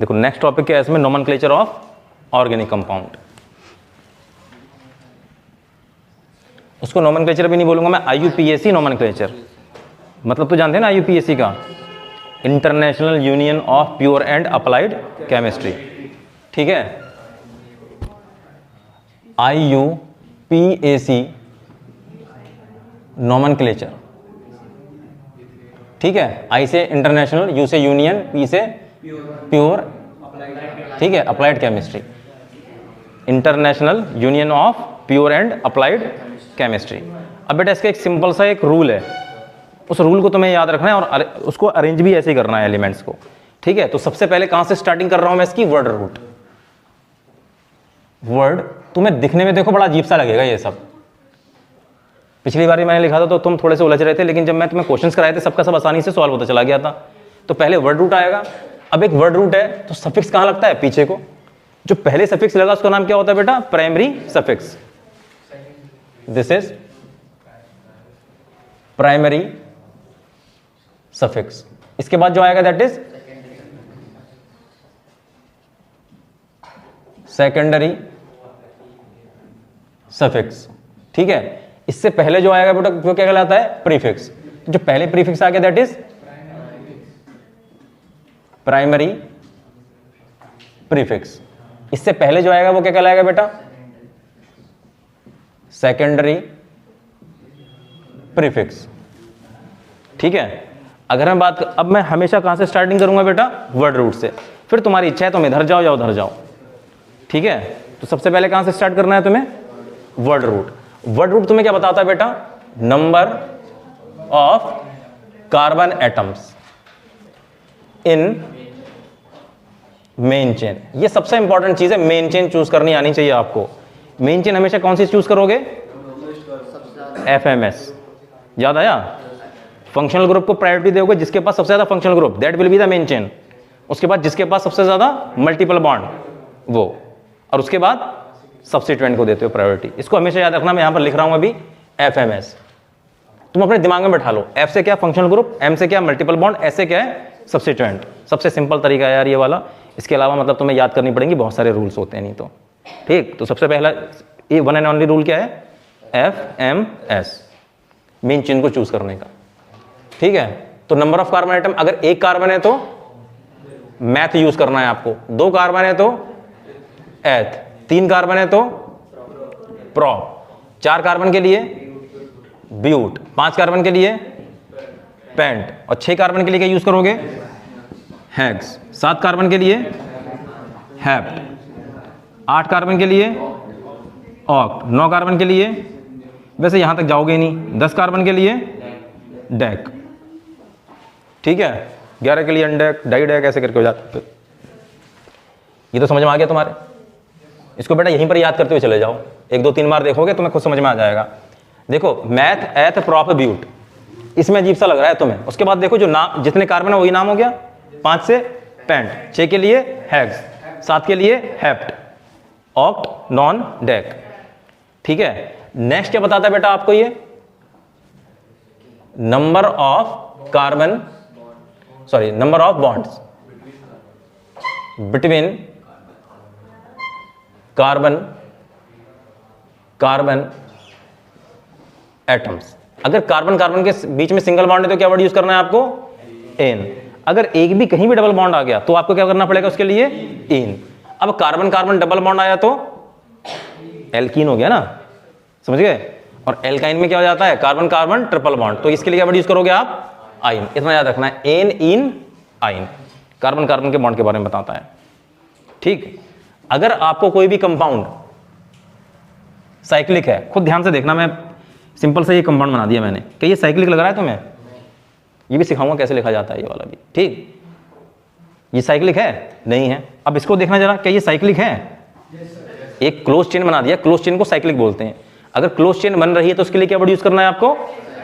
देखो next topic क्या है इसमें, नोमेनक्लेचर ऑफ ऑर्गेनिक कंपाउंड। उसको नोमेनक्लेचर भी नहीं बोलूंगा मैं, IUPAC नोमेनक्लेचर। मतलब तो जानते हैं ना IUPAC का, international union of pure and applied chemistry. ठीक है, IUPAC नोमेनक्लेचर। ठीक है, I से इंटरनेशनल, U से यूनियन, P से प्योर, ठीक है, applied chemistry. International union of pure and applied chemistry. अब बेटा इसका एक सिंपल सा एक रूल है, उस रूल को तुम्हें याद रखना है और उसको अरेंज भी ऐसे ही करना है एलिमेंट्स को। ठीक है, तो सबसे पहले कहां से स्टार्टिंग कर रहा हूं मैं इसकी, वर्ड रूट। वर्ड तुम्हें दिखने में देखो बड़ा अजीब सा लगेगा ये सब, पिछली बार मैंने लिखा था तो तुम थोड़े से उलझ रहे थे, लेकिन जब मैं तुम्हें क्वेश्चंस कराए थे सबका सब आसानी से सॉल्व होता चला गया था। तो पहले वर्ड रूट आएगा। अब एक वर्ड रूट है तो सफिक्स कहां लगता है, पीछे को। जो पहले सफिक्स लगा उसका नाम क्या होता है बेटा, primary suffix. This is primary suffix. इसके बाद जो आएगा दैट इज सेकेंडरी सफिक्स। ठीक है, इससे पहले जो आएगा बेटा वो क्या कहलाता है, प्रीफिक्स। जो पहले प्रीफिक्स आ गया दैट इज प्राइमरी प्रीफिक्स। इससे पहले जो आएगा वो क्या कहलाएगा बेटा, सेकेंडरी प्रीफिक्स। ठीक है, अगर मैं बात अब मैं हमेशा कहां से स्टार्टिंग करूंगा बेटा, वर्ड रूट से। फिर तुम्हारी इच्छा है तुम इधर जाओ या उधर जाओ। ठीक है, तो सबसे पहले कहां से स्टार्ट करना है तुम्हें, वर्ड रूट। वर्ड रूट तुम्हें क्या बताता है बेटा, number of carbon atoms in main chain. ये सबसे इंपॉर्टेंट चीज है, मेन चेन चूज करनी आनी चाहिए आपको। मेन चेन हमेशा कौन सी चूज करोगे, FMS। याद आया, फंक्शनल ग्रुप को प्रायोरिटी दोगे जिसके पास सबसे ज्यादा functional group, that will be the main chain. उसके बाद जिसके पास सबसे ज्यादा मल्टीपल बॉन्ड वो, और उसके बाद सब्स्टिट्यूएंट को देते हो प्रायोरिटी। इसको हमेशा याद रखना, मैं यहां पर लिख रहा हूं अभी FMS। तुम अपने दिमाग में बैठा लो, F से क्या फंक्शनल ग्रुप, M से क्या मल्टीपल बॉन्ड, S से क्या है सब्स्टिट्यूएंट। सबसे सिंपल तरीका है यार ये वाला। इसके अलावा मतलब तुम्हें याद करनी पड़ेंगी, बहुत सारे रूल्स होते हैं नहीं तो। ठीक, तो सबसे पहला ये वन एंड ओनली रूल क्या है, FMS, मेन चेन को चूज करने का। ठीक है, तो नंबर ऑफ कार्बन आइटम, अगर एक कार्बन है तो मैथ यूज करना है आपको, 2 कार्बन है तो एथ, 3 कार्बन है तो प्रोप, 4 कार्बन के लिए ब्यूट, 5 कार्बन के लिए पेंट, और 6 कार्बन के लिए क्या यूज करोगे, हेक्स, 7 कार्बन के लिए हेप्ट, 8 कार्बन के लिए ऑक्ट, 9 कार्बन के लिए, वैसे यहां तक जाओगे नहीं, 10 कार्बन के लिए डेक। ठीक है, 11 के लिए अनडेक, डाई डेक, ऐसे करके हो जाता है। ये तो समझ में आ गया तुम्हारे। इसको बेटा यहीं पर याद करते हुए चले जाओ, 1 2 3 बार देखोगे तुम्हें खुद समझ में आ जाएगा। देखो मैथ, एथ, प्रॉप, ब्यूट, इसमें अजीब सा लग रहा है तुम्हें। उसके बाद देखो जो नाम, जितने कार्बन है वही नाम हो गया। 5 से पेंट, 6 के लिए हेक्स, 7 के लिए हेप्ट, ऑक्ट, नॉन, डेक। ठीक है, नेक्स्ट क्या बताता है बेटा आपको ये, number of carbon, sorry number of bonds between carbon atoms. अगर कार्बन कार्बन के बीच में सिंगल बॉन्ड है तो क्या वर्ड यूज करना है आपको, एन। अगर एक भी कहीं भी डबल बॉन्ड आ गया तो आपको क्या करना पड़ेगा उसके लिए, इन। अब कार्बन कार्बन डबल बॉन्ड आया तो एल्कीन हो गया ना, समझ गए। और एल्काइन में क्या हो जाता है, कार्बन कार्बन ट्रिपल बॉन्ड, तो इसके लिए क्या वर्ड यूज करोगे आप, आइन। इतना याद रखना है, एन, इन, आइन, कार्बन कार्बन के बॉन्ड के बारे में बताता है। ठीक, अगर आपको कोई भी कंपाउंड साइक्लिक है, खुद ध्यान से देखना, मैं सिंपल से ये कंपाउंड बना दिया मैंने, कि ये साइक्लिक लग रहा है तुम्हें, ये भी सिखाऊंगा कैसे लिखा जाता है ये वाला भी। ठीक, ये साइक्लिक है, नहीं है। अब इसको देखना जरा, क्या ये साइक्लिक है, एक क्लोज चेन बना दिया, क्लोज चेन को साइक्लिक बोलते हैं। अगर क्लोज चेन बन रही है तो उसके लिए क्या वर्ड यूज करना है आपको,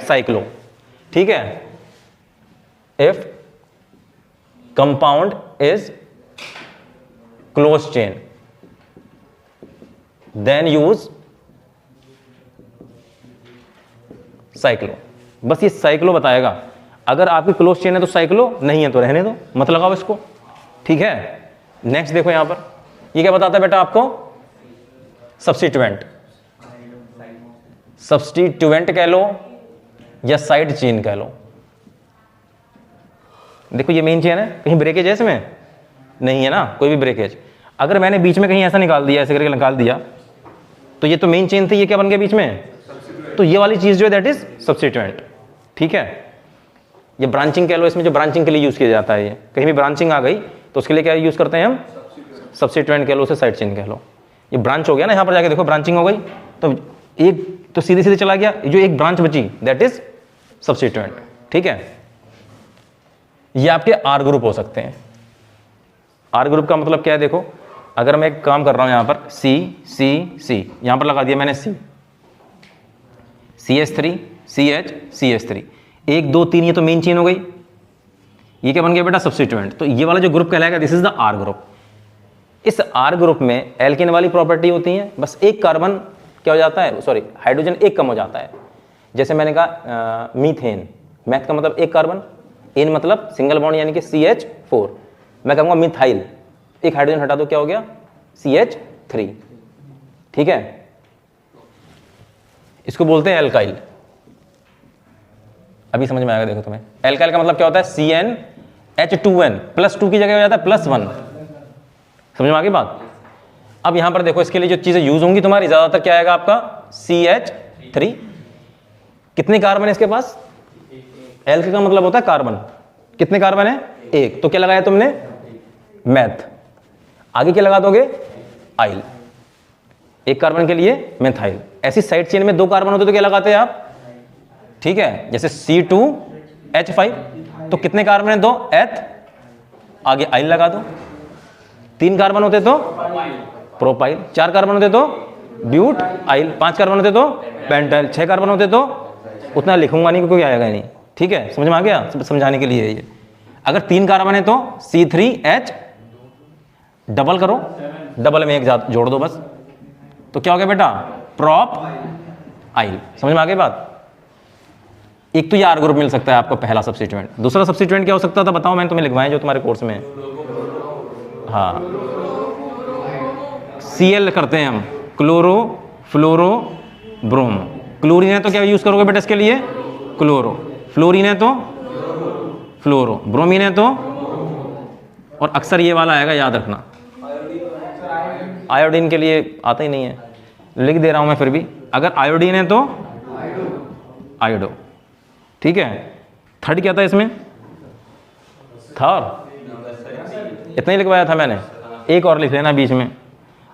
साइक्लो। ठीक है, if compound is close chain then use cyclo. बस ये साइक्लो बताएगा। अगर आपकी क्लोज चेन है तो साइक्लो, नहीं है तो रहने दो, मत लगाओ इसको। ठीक है, नेक्स्ट देखो यहां पर, ये क्या बताता है बेटा आपको? सब्स्टिट्यूएंट। सब्स्टिट्यूएंट कह लो या साइड चेन कह लो। देखो ये मेन चेन है, कहीं ब्रेकेज है इसमें? नहीं है ना, कोई भी ब्रेकेज। अगर मैंने बीच में कहीं ऐसा निकाल दिया, ऐसे करके निकाल दिया, तो ये तो मेन चेन थी, ये क्या बन गया बीच में? तो ये वाली चीज जो है दैट इज सब्स्टिट्यूएंट। ठीक है, ये ब्रांचिंग कह लो, इसमें जो ब्रांचिंग के लिए यूज किया जाता है, ये कहीं भी ब्रांचिंग आ गई तो उसके लिए क्या यूज करते हैं हम? सब्स्टिट्यूएंट कह लो, उसे साइड चेन कह लो। ये ब्रांच हो गया ना, यहां पर जाके देखो ब्रांचिंग हो गई, तो एक तो सीधे सीधे चला गया, जो एक ब्रांच बची दैट इज सब्स्टिट्यूएंट। ठीक है, ये आपके आर ग्रुप हो सकते हैं। आर ग्रुप का मतलब क्या है? देखो अगर मैं एक काम कर रहा हूं यहां पर सी सी सी, यहां पर लगा दिया मैंने सी, CH3 CH CH3, 1 2 3, ये तो मेन चेन हो गई। ये क्या बन गया बेटा? सब्स्टिट्यूएंट। तो ये वाला जो ग्रुप कहलाएगा this is the R group. इस आर ग्रुप में एल्केन वाली प्रॉपर्टी होती है, बस एक कार्बन क्या हो जाता है, सॉरी हाइड्रोजन एक कम हो जाता है। जैसे मैंने कहा मीथेन, मैथ का मतलब एक कार्बन, एन मतलब सिंगल बॉन्ड यानी कि CH4। मैं कहूँगा मिथाइल, एक हाइड्रोजन हटा दो, क्या हो गया? CH3। ठीक है, इसको बोलते हैं एल्काइल। अभी समझ में आएगा, देखो तुम्हें। एल्काइल का मतलब क्या होता है? CnH2n, +2 की जगह हो जाता है +1। समझ में आ गई बात? अब यहां पर देखो, इसके लिए जो चीजें यूज होंगी तुम्हारी, ज्यादातर क्या आएगा आपका? CH3। कितने कार्बन है इसके पास? एल्क का मतलब होता है कार्बन। कितने कार्बन है? एक। तो क्या लगाया तुमने? मैथ। आगे क्या लगा दोगे? आइल। एक कार्बन के लिए मेथाइल। ऐसी साइड चेन में 2 कार्बन होते तो क्या लगाते हैं आप? ठीक है, जैसे C2H5, तो कितने कार्बन है? 2, एथ, आगे आइल लगा दो। 3 कार्बन होते तो प्रोपाइल, 4 कार्बन होते तो ब्यूट आइल, 5 कार्बन होते तो पेंटाइल, 6 कार्बन होते तो उतना लिखूंगा नहीं क्योंकि आएगा नहीं। ठीक है, समझ में आ गया? समझाने के लिए ये। अगर 3 कार्बन है तो C3H, डबल करो, डबल में एक जोड़ दो बस, तो क्या हो गया बेटा? प्रोप आइल। समझ में आ गई बात? एक तो ये आर ग्रुप मिल सकता है आपको, पहला सब्स्टिट्यूएंट। दूसरा सब्स्टिट्यूएंट क्या हो सकता था बताओ? मैंने तुम्हें लिखवाया जो तुम्हारे कोर्स में। हाँ, Cl करते हैं हम, क्लोरो फ्लोरो ब्रोम। क्लोरीन है तो क्या यूज करोगे बेटा इसके लिए? क्लोरो। फ्लोरीन है तो फ्लोरो। ब्रोमीन है तो, और अक्सर ये वाला आएगा, याद रखना। आयोडीन के लिए आता ही नहीं है, लिख दे रहा हूं मैं फिर भी। अगर आयोडीन है तो आयोडो। ठीक है, थर्ड क्या था इसमें? थर, इतना ही लिखवाया था मैंने, एक और लिख लेना बीच में।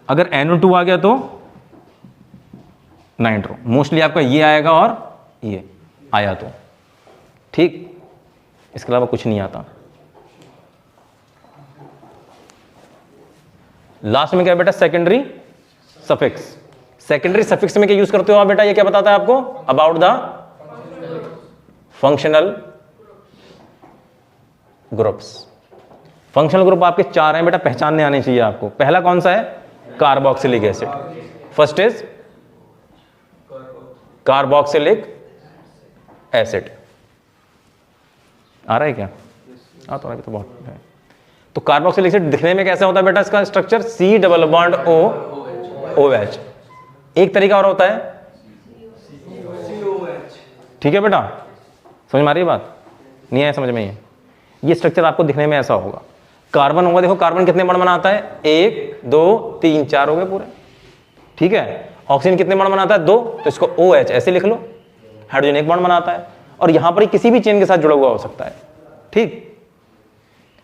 अगर NO2 आ गया तो नाइट्रो। मोस्टली आपका ये आएगा और ये आया तो। ठीक, इसके अलावा कुछ नहीं आता। लास्ट में क्या बेटा? Secondary suffix. सेकेंडरी सफिक्स में क्या यूज करते हो आप बेटा? ये क्या बताता है आपको? About the functional groups. Functional group आपके 4 हैं बेटा, पहचानने आने चाहिए आपको। पहला कौन सा है? Carboxylic acid. First is carboxylic acid. आ रहा है क्या? आ तो तो बहुत है। तो कार्बोक्सिलिक एसिड दिखने में कैसा होता है बेटा? इसका structure C double bond O OH। एक तरीका और होता है, ठीक है बेटा? समझ में आ रही है बात? नहीं आया समझ में? ये स्ट्रक्चर आपको दिखने में ऐसा होगा। कार्बन होगा, देखो कार्बन कितने बॉन्ड बनाता है? 1 2 3 4 हो गए पूरे। ठीक है, ऑक्सीजन कितने बॉन्ड बनाता है? 2, तो इसको OH ऐसे लिख लो। हाइड्रोजन 1 बॉन्ड बनाता है, और यहां पर किसी भी चेन के साथ जुड़ा हुआ हो सकता है। ठीक,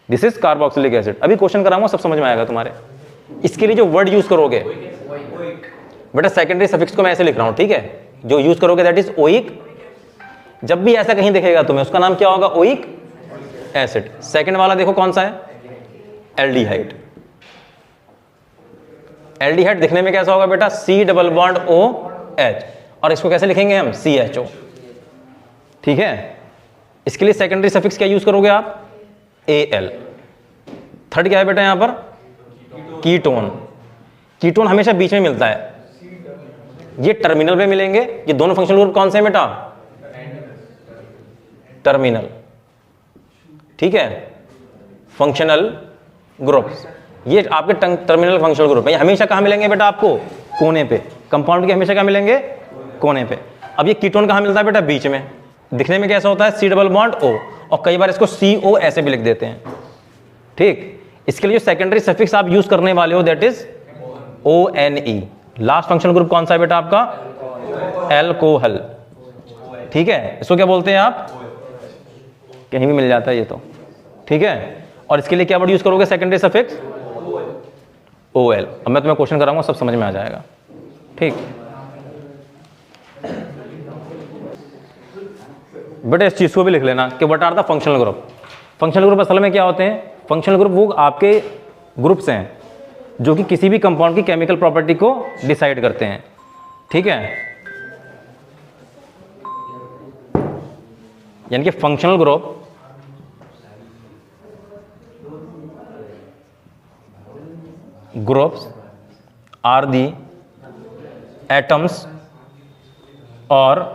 दिस इज कार्बोक्सिलिक एसिड। अभी क्वेश्चन कराऊंगा, सब समझ में आएगा तुम्हारे। इसके लिए जो वर्ड यूज करोगे बेटा, सेकेंडरी सफिक्स को मैं ऐसे लिख रहा हूं, ठीक है? जो यूज करोगे दैट इज ओइक। जब भी ऐसा कहीं दिखेगा तुम्हें, उसका नाम क्या होगा? Oic acid. सेकंड वाला देखो कौन सा है? एल्डिहाइड। एल्डिहाइड दिखने में कैसा होगा बेटा? C डबल बॉन्ड OH, और इसको कैसे लिखेंगे हम? CHO। ठीक है, इसके लिए सेकेंडरी सफिक्स क्या यूज करोगे आप? Al। थर्ड क्या है बेटा यहां पर? कीटोन। कीटोन हमेशा बीच में मिलता है, ये टर्मिनल पे मिलेंगे। ये दोनों फंक्शनल ग्रुप कौन से हैं बेटा? टर्मिनल। ठीक है, फंक्शनल ग्रुप्स। ये आपके टर्मिनल फंक्शनल ग्रुप है। ये हमेशा कहाँ मिलेंगे बेटा आपको? कोने पे। कंपाउंड के हमेशा कहाँ मिलेंगे? कोने पे। अब ये कीटोन कहाँ मिलता है बेटा? बीच में। दिखने में कैसा होता है? C डबल बॉन्ड O, और कई बार इसको CO ऐसे भी लिख देते हैं, ठीक। इसके लिए जो सेकेंडरी सफिक्स आप यूज करने वाले हो that is ONE। Last functional group कौन सा है बेटा आपका? एल्कोहल, ठीक है। इसको क्या बोलते हैं आप? कहीं भी मिल जाता है ये तो, ठीक है। और इसके लिए क्या वर्ड यूज करोगे सेकेंडरी सफिक्स? OL। अब मैं तुम्हें क्वेश्चन कराऊंगा, सब समझ में आ जाएगा, ठीक। बेटा इस चीज को भी लिख लेना कि what are the functional group. Functional group असल में क्या होते हैं? फंक्शनल ग्रुप वो आपके ग्रुप्स हैं जो कि किसी भी कंपाउंड की केमिकल प्रॉपर्टी को डिसाइड करते हैं, ठीक है। यानी कि functional group groups are the atoms और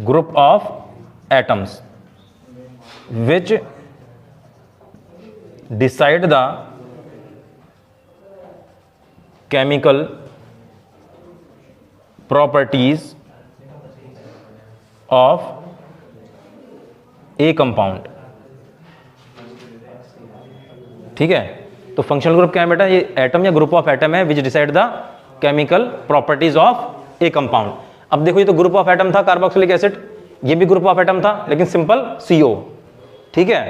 group of atoms which decide the chemical properties of a compound, ठीक है। तो फंक्शनल ग्रुप क्या है बेटा? ये एटम या ग्रुप ऑफ एटम है which decide the chemical properties of A compound. अब देखो ये तो ग्रुप ऑफ एटम था कार्बोक्सिलिक एसिड, ये भी ग्रुप ऑफ एटम था लेकिन सिंपल CO, ठीक है।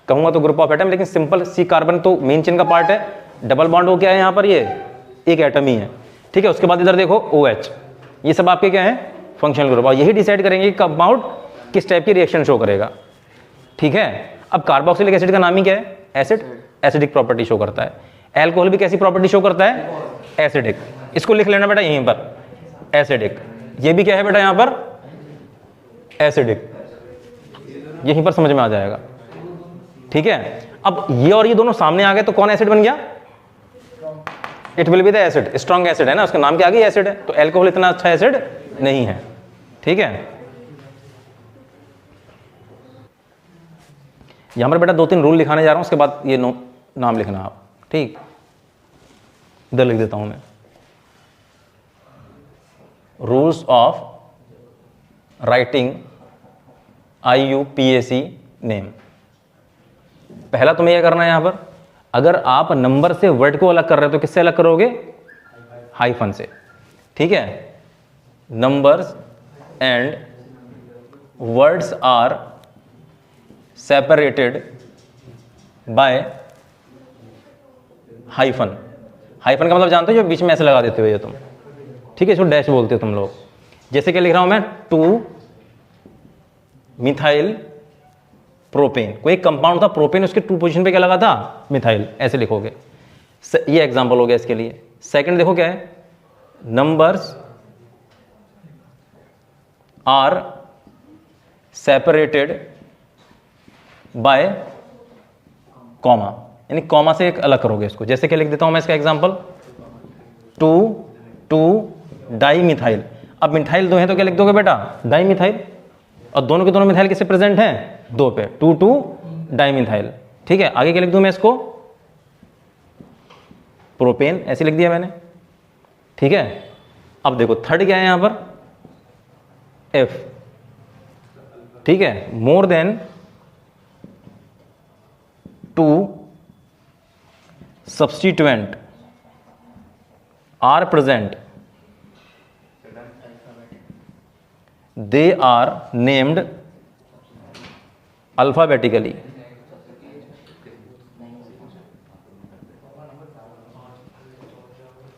कहूंगा तो ग्रुप ऑफ एटम लेकिन सिंपल C कार्बन तो मेन चेन का पार्ट है। डबल बॉन्ड हो क्या है यहाँ पर? ये एक एटम ही है, ठीक है। उसके बाद इधर देखो OH, ये सब आपके क्या है? Functional group. और यही डिसाइड करेंगे कि कंपाउंड किस टाइप की रिएक्शन शो करेगा, ठीक है। अब कार्बोक्सिलिक एसिड का नाम ही क्या है? एसिड, एसिडिक प्रॉपर्टी शो करता है। एल्कोहल भी कैसी प्रॉपर्टी शो करता है? एसिडिक। इसको लिख लेना बेटा यहीं पर, एसिडिक। ये भी क्या है बेटा यहाँ पर? एसिडिक। यहीं पर समझ में आ जाएगा, ठीक है। अब ये और ये दोनों सामने आ गए तो कौन एसिड बन गया? It will be the acid, strong acid है ना, उसके नाम के आगे एसिड है। तो एल्कोहल इतना अच्छा एसिड नहीं है, ठीक है। यहां पर बेटा 2-3 रूल लिखाने जा रहा हूं, उसके बाद ये नाम लिखना आप, ठीक। इधर लिख देता हूं मैं, rules of writing IUPAC name. पहला तुम्हें यह करना है यहां पर, अगर आप नंबर से वर्ड को अलग कर रहे हो तो किससे अलग करोगे? हाइफन से, ठीक है। Numbers and words are separated by hyphen. Hyphen का मतलब जानते हो, जो बीच में ऐसे लगा देते हो ये तुम, ठीक है, इसको डैश बोलते हो तुम लोग। जैसे क्या लिख रहा हूं मैं? 2 मिथाइल प्रोपेन। कोई एक कंपाउंड था प्रोपेन, उसके 2 पोजीशन पे क्या लगा था? मिथाइल, ऐसे लिखोगे। ये एग्जांपल हो गया इसके लिए। सेकंड देखो क्या है? Numbers are separated by comma, यानी कॉमा से एक अलग करोगे इसको। जैसे क्या लिख देता हूं मैं इसका एग्जांपल? 2 di methyl. अब मिथाइल 2 है तो क्या लिख दोगे बेटा? Di methyl. और दोनों के दोनों मिथाइल किससे प्रेजेंट हैं? 2 पे, 2 डाई मिथाइल, ठीक है। आगे क्या लिख दूं मैं इसको? प्रोपेन, ऐसे लिख दिया मैंने, ठीक है। अब देखो थर्ड क्या है यहां पर? F, ठीक है। More than 2 substituent are present, they are named alphabetically,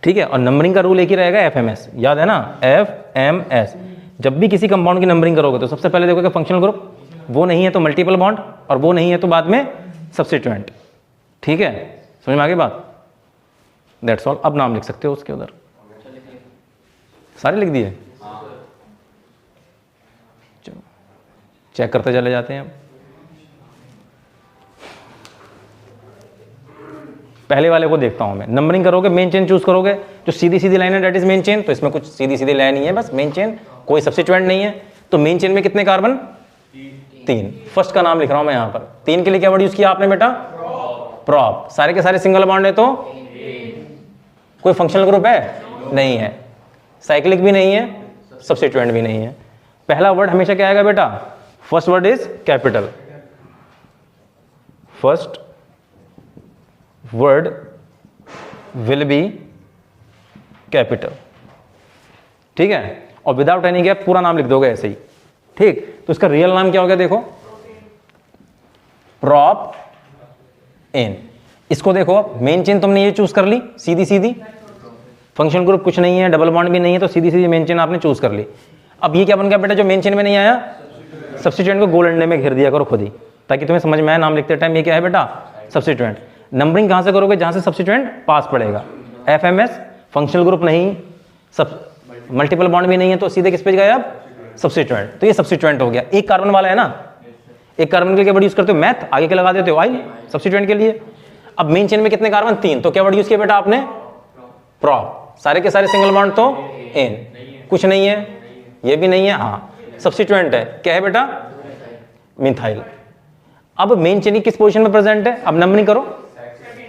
ठीक है। और नंबरिंग का रूल एक ही रहेगा, FMS, याद है ना? FMS। जब भी किसी कंपाउंड की नंबरिंग करोगे तो सबसे पहले देखोगे फंक्शनल ग्रुप, वो नहीं है तो मल्टीपल बॉन्ड, और वो नहीं है तो बाद में सब्स्टिट्यूएंट, ठीक है। समझ में आ गई बात? That's all. अब नाम लिख सकते हो उसके उधर। सारे लिख दिए? चलो चेक करते चले जाते हैं। पहले वाले को देखता हूं मैं। नंबरिंग करोगे, मेन चेन चूज करोगे, जो सीधी सीधी लाइन है दैट इज मेन चेन। तो इसमें कुछ सीधी सीधी लाइन ही है, बस मेन चेन, कोई सब्स्टिट्यूएंट नहीं है। तो मेन चेन में कितने कार्बन? 3। फर्स्ट का नाम लिख रहा हूं मैं यहां पर। 3 के लिए क्या वर्ड यूज किया आपने बेटा? प्रॉप, सारे के सारे सिंगल बॉन्ड है तो कोई फंक्शनल ग्रुप है नहीं है, साइक्लिक भी नहीं है, सब्स्टिट्यूएंट भी नहीं है। पहला वर्ड हमेशा क्या आएगा बेटा, first word is capital, first word will be capital, ठीक है, और विदाउट एनी गैप पूरा नाम लिख दोगे ऐसे ही, ठीक। तो इसका रियल नाम क्या हो गया देखो, प्रॉप एन। इसको देखो मेन चेन तुमने ये चूज कर ली सीधी सीधी, फंक्शनल ग्रुप कुछ नहीं है, डबल बॉन्ड भी नहीं है, तो सीधी सीधी मेन चेन आपने चूज कर ली। अब ये क्या बन गया बेटा, जो मेन चेन में नहीं आया सब्स्टिट्यूएंट को गोल अंडे में घेर दिया करो खुद ही, ताकि तुम्हें समझ में आए नाम लिखते टाइम ये क्या है बेटा, सब्स्टिट्यूएंट। नंबरिंग कहां से करोगे, जहां से सब्स्टिट्यूएंट पास पड़ेगा। एफएमएस फंक्शनल ग्रुप नहीं, सब मल्टीपल बॉन्ड भी नहीं है, तो सीधे किस पे गए अब, सब्स्टिट्यूएंट। तो ये सब्स्टिट्यूएंट हो गया। एक कार्बन वाला है ना, एक कार्बन के लिए क्या वर्ड यूज करते हो, मैथ, आगे के लगा देते हो आई सब्स्टिट्यूएंट के लिए। अब मेन चेन में कितने कार्बन, 3, तो क्या वर्ड यूज किया बेटा आपने, प्रॉप। सारे के सारे सिंगल बॉन्ड तो एन, कुछ नहीं है, ये भी नहीं है, हाँ सब्स्टिट्यूएंट है, क्या है बेटा, मिथाइल। अब मेन चेन किस पोजीशन में प्रेजेंट है, अब नंबरिंग करो,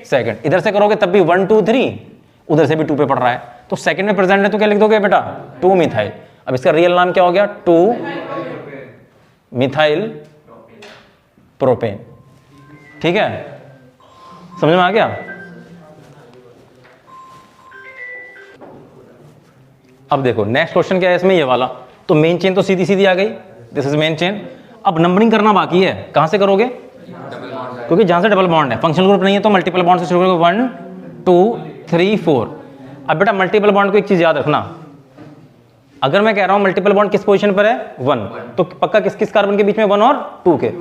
सेकंड। इधर से करोगे तब भी 1 2 3, उधर से भी 2 पे पड़ रहा है, तो सेकंड में प्रेजेंट है तो क्या लिख दोगे बेटा, 2 मिथाइल। अब इसका रियल नाम क्या हो गया, 2 मिथाइल प्रोपेन, ठीक है, समझ में आ गया। अब देखो नेक्स्ट क्वेश्चन क्या है इसमें, ये वाला। तो मेन चेन तो सीधी सीधी आ गई, दिस इज मेन चेन। अब नंबरिंग करना बाकी है, कहां से करोगे, क्योंकि जहां से डबल बॉन्ड है, फंक्शनल ग्रुप नहीं है तो मल्टीपल बॉन्ड से शुरू करोगे, 1 2 3 4। अब बेटा मल्टीपल बॉन्ड को एक चीज याद रखना, अगर मैं कह रहा हूं मल्टीपल बॉन्ड किस पोजीशन पर है, 1, तो पक्का किस किस कार्बन के बीच में, 1 और 2 के।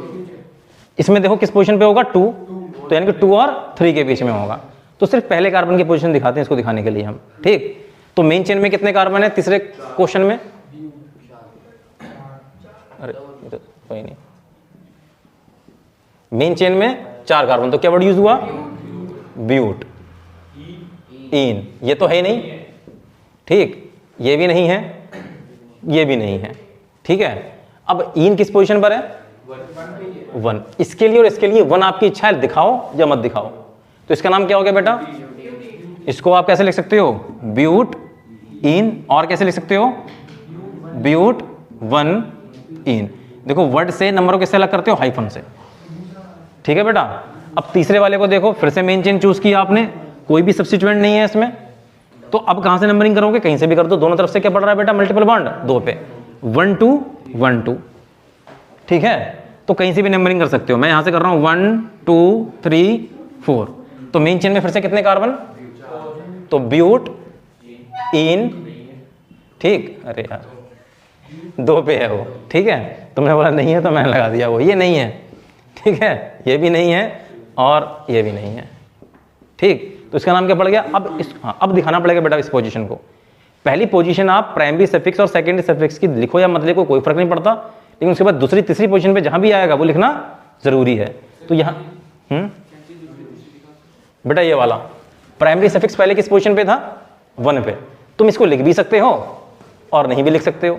इसमें देखो किस पोजीशन पे होगा, 2, तो यानी कि 2 और 3 के बीच में होगा। तो सिर्फ पहले कार्बन की पोजीशन दिखाते हैं इसको दिखाने के लिए हम, ठीक। तो मेन चेन में कितने कार्बन है तीसरे क्वेश्चन में, अरे कोई नहीं, मेन चेन में 4 कार्बन, तो क्या वर्ड यूज हुआ, ब्यूट इन। ये तो है नहीं, ठीक, ये भी नहीं है, ये भी नहीं है, ठीक है। अब इन किस पोजीशन पर है, 1। इसके लिए और इसके लिए 1 आपकी इच्छा है, दिखाओ या मत दिखाओ। तो इसका नाम क्या हो गया बेटा, इसको आप कैसे लिख सकते हो, ब्यूट इन, और कैसे लिख सकते हो, ब्यूट 1 इन। देखो वर्ड से नंबर को किससे अलग करते हो, हाइफन से, ठीक है बेटा। अब तीसरे वाले को देखो, फिर से मेन चेन चूज किया आपने, कोई भी सब्स्टिट्यूएंट नहीं है इसमें, तो अब कहां से नंबरिंग करोगे, कहीं से भी कर दो, दोनों तरफ से क्या पड़ रहा है बेटा, मल्टीपल बॉन्ड 2 पे, 1 2 1 2, ठीक है। तो कहीं से भी नंबरिंग कर सकते हो, मैं यहां से कर रहा हूं 1 2 3 4। तो मेन चेन में फिर से कितने कार्बन, तो ब्यूट इन, ठीक, अरे यार 2 पे है वो, ठीक है, तुमने बोला नहीं है तो मैंने लगा दिया वो, ये नहीं है, ठीक है, ये भी नहीं है और ये भी नहीं है, ठीक। तो इसका नाम क्या पड़ गया, अब अब दिखाना पड़ेगा बेटा इस पोजीशन को। पहली पोजीशन आप प्राइमरी सफिक्स और सेकेंडरी सफिक्स की लिखो या मत लिखो, कोई फर्क नहीं पड़ता, लेकिन उसके बाद दूसरी तीसरी पोजीशन पे जहां भी आएगा वो लिखना जरूरी है। तो यहाँ बेटा ये वाला प्राइमरी सफिक्स पहले किस पोजीशन पे था, 1 पे। तुम इसको लिख भी सकते हो और नहीं भी लिख सकते हो,